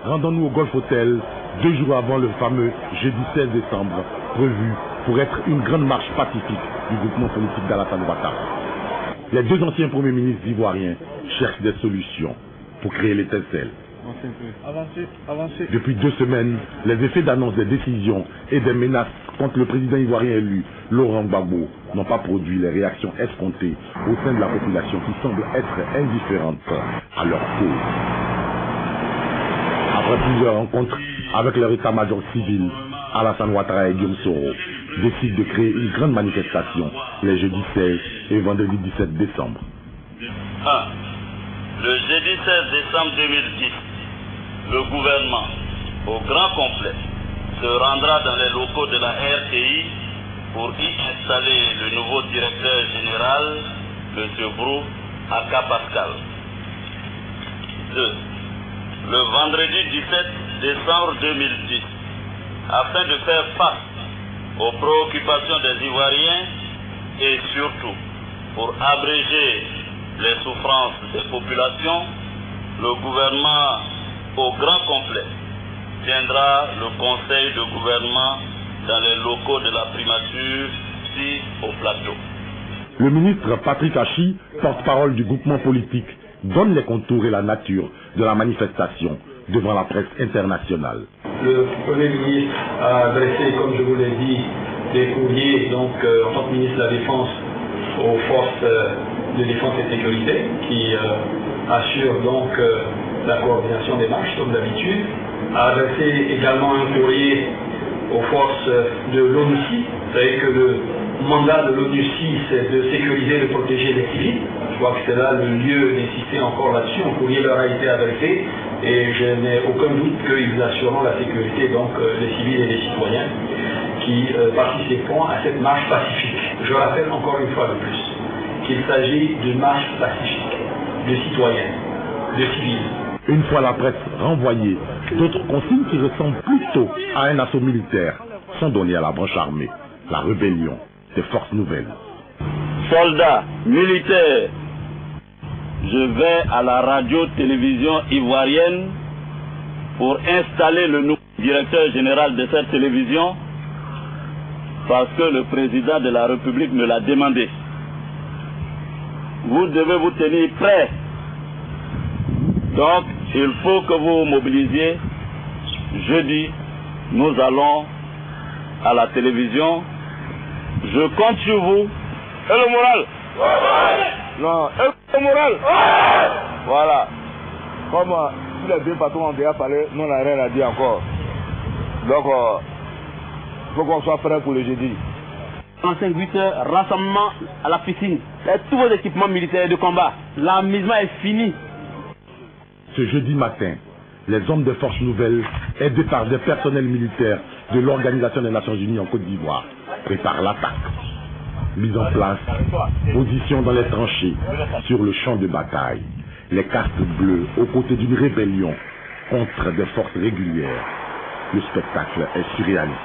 rendons-nous au Golf Hotel 2 jours avant le fameux jeudi 16 décembre, prévu pour être une grande marche pacifique du groupement politique d'Alassane Ouattara. Les 2 anciens premiers ministres ivoiriens cherchent des solutions pour créer l'étincelle. Depuis 2 semaines, les effets d'annonce des décisions et des menaces contre le président ivoirien élu, Laurent Gbagbo, n'ont pas produit les réactions escomptées au sein de la population qui semble être indifférente à leur cause. Après plusieurs rencontres avec leur état-major civil, Alassane Ouattara et Guillaume Soro décident de créer une grande manifestation les jeudis 16 et vendredi 17 décembre. 1. Le jeudi 16 décembre 2010, le gouvernement, au grand complet, se rendra dans les locaux de la RTI pour y installer le nouveau directeur général, M. Brou, à Cap-Pascal. 2. Le vendredi 17 décembre 2010, afin de faire face aux préoccupations des Ivoiriens et surtout pour abréger les souffrances des populations, le gouvernement au grand complet tiendra le conseil de gouvernement dans les locaux de la primature, ici au plateau. Le ministre Patrick Hachi, porte-parole du groupement politique, donne les contours et la nature de la manifestation devant la presse internationale. Le Premier ministre a adressé, comme je vous l'ai dit, des courriers en tant que ministre de la Défense aux forces de défense et sécurité qui assurent la coordination des marches comme d'habitude, a adressé également un courrier aux forces de l'ONUCI. Vous savez que le mandat de l'ONUCI, c'est de sécuriser et de protéger les civils. Je crois que c'est là le lieu d'insister encore là-dessus. Un courrier leur a été adressé et je n'ai aucun doute qu'ils assureront la sécurité des civils et des citoyens qui participeront à cette marche pacifique. Je rappelle encore une fois de plus qu'il s'agit d'une marche pacifique, de citoyens, de civils. Une fois la presse renvoyée, d'autres consignes qui ressemblent plutôt à un assaut militaire sont données à la branche armée, la rébellion des forces nouvelles. Soldats, militaires, je vais à la radio-télévision ivoirienne pour installer le nouveau directeur général de cette télévision parce que le président de la République me l'a demandé. Vous devez vous tenir prêts. Donc, il faut que vous vous mobilisiez. Jeudi, nous allons à la télévision. Je compte sur vous. Et le moral? Non, et le moral? Voilà. Comme tous les deux patrons ont déjà parlé, nous n'avons rien à dire encore. Donc, il faut qu'on soit prêt pour le jeudi. En 5-8 heures, rassemblement à la piscine. Et tous vos équipements militaires de combat. L'amusement est fini. Ce jeudi matin, les hommes des forces nouvelles, aidés par des personnels militaires de l'Organisation des Nations Unies en Côte d'Ivoire, préparent l'attaque. Mise en place, position dans les tranchées, sur le champ de bataille. Les casques bleus aux côtés d'une rébellion contre des forces régulières. Le spectacle est surréaliste.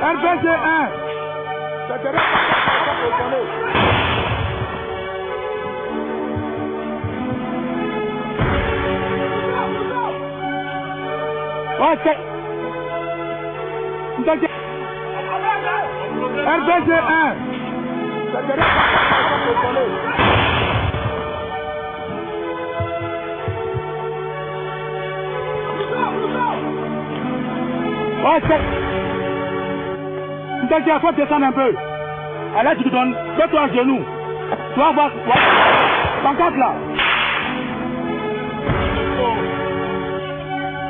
RPG 1. RPG 1. Donc il faut descendre un peu. Allez, tu te donnes, fais-toi à genoux. Tu vas voir, pancarte là.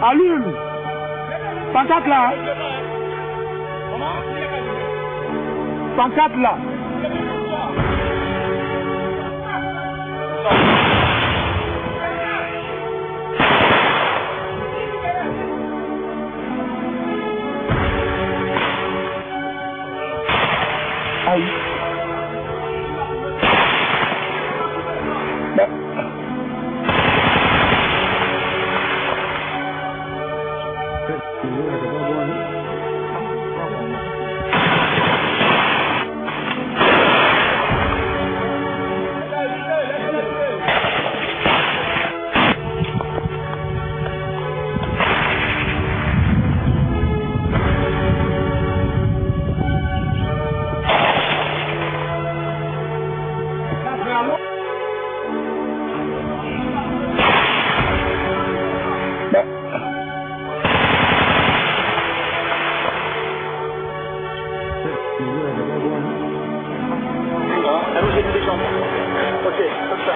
Allume. Pancarte là. Pancarte là. Ok, comme ça.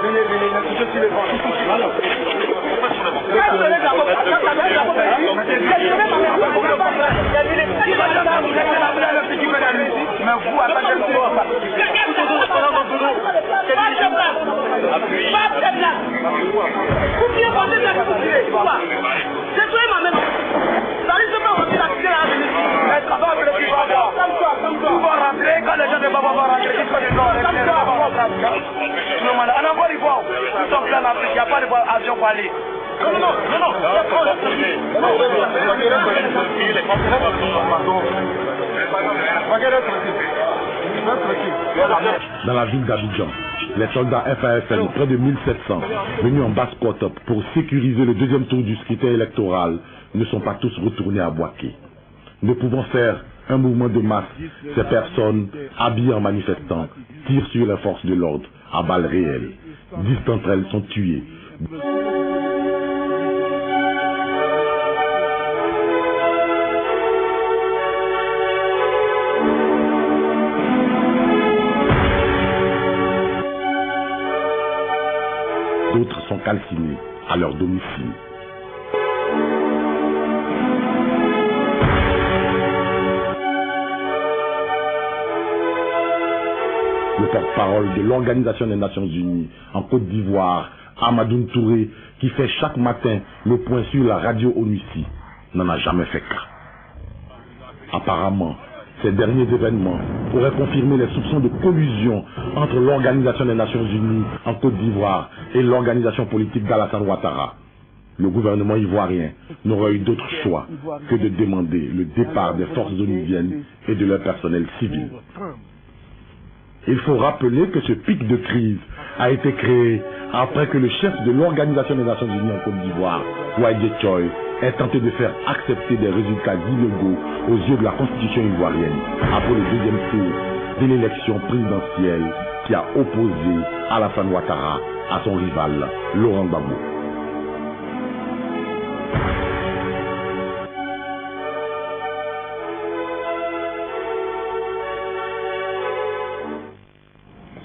Venez, je suis le vent. Mais vous, attendez le pouvoir. Quand les gens ne vont pas rentrer, ils sont non, en Angola, nous sommes plein d'Afrique, il n'y a pas d'avion pour aller. Dans la ville d'Abidjan, les soldats FASN, près de 1700, venus en basse côte pour sécuriser le deuxième tour du scrutin électoral, ne sont pas tous retournés à Bouaké. Ne pouvant faire un mouvement de masse, ces personnes, habillées en manifestants, tirent sur les forces de l'ordre à balles réelles. 10 d'entre elles sont tuées. D'autres sont calcinés à leur domicile. Le porte-parole de l'Organisation des Nations Unies en Côte d'Ivoire, Amadou Touré, qui fait chaque matin le point sur la radio ONUCI, n'en a jamais fait cas. Apparemment, ces derniers événements pourraient confirmer les soupçons de collusion entre l'Organisation des Nations Unies en Côte d'Ivoire et l'organisation politique d'Alassane Ouattara. Le gouvernement ivoirien n'aurait eu d'autre choix que de demander le départ des forces onusiennes et de leur personnel civil. Il faut rappeler que ce pic de crise a été créé après que le chef de l'Organisation des Nations Unies en Côte d'Ivoire, Waïdé Choy, ait tenté de faire accepter des résultats illégaux aux yeux de la Constitution ivoirienne après le deuxième tour de l'élection présidentielle qui a opposé Alassane Ouattara à son rival Laurent Gbagbo.